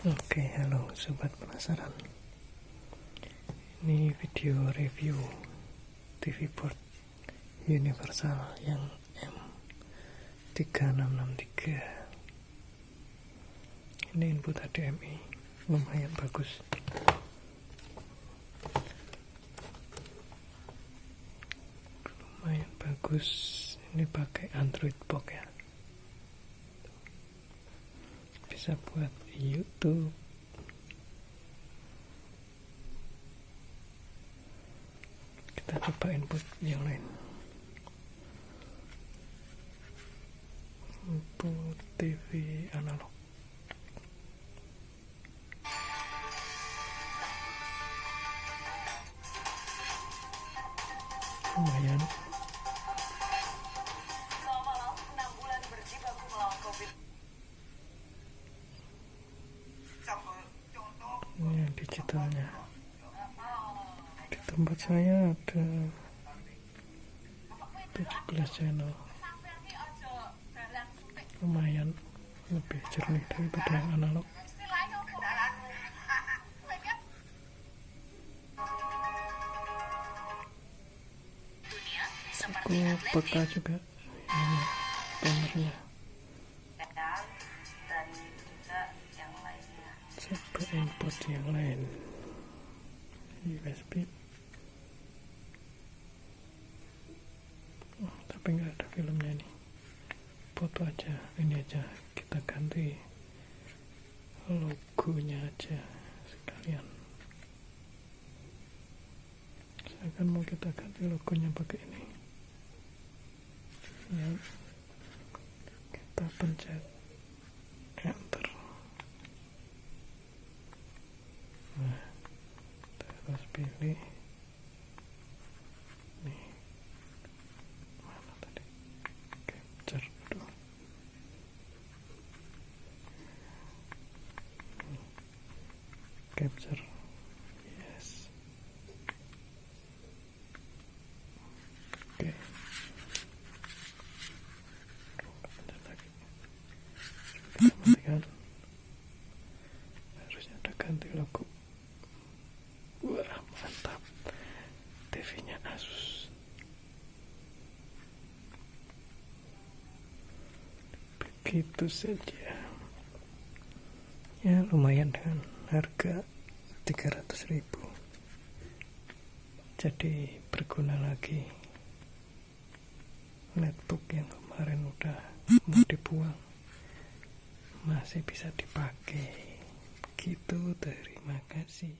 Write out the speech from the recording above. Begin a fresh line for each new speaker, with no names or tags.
Oke, halo sobat penasaran. Ini video review TV board universal yang M3663. Ini input HDMI, lumayan bagus. Ini pakai Android box ya. Bisa buat YouTube. Kita coba input yang lain. Input TV analog. Lumayan. Ini yang digitalnya. Di tempat saya ada 17 channel. Lumayan lebih jernih daripada yang analog. Cukup peka juga ini tonernya. Coba input yang lain. USB. Tapi nggak ada filmnya nih. Foto aja, ini aja kita ganti logonya aja sekalian. Saya kan mau kita ganti logonya pakai ini. Ya, kita pencet enter. Nah, terus pilih nih, mana tadi, capture dulu. Capture, yes. Oke. Pencet lagi. Kita matikan. Harusnya ada ganti logo. Wah, mantap. TV-nya Asus. Begitu saja. Ya, lumayan dengan harga 300.000. Jadi berguna lagi. Netbook yang kemarin udah mau dibuang masih bisa dipakai. Gitu, terima kasih.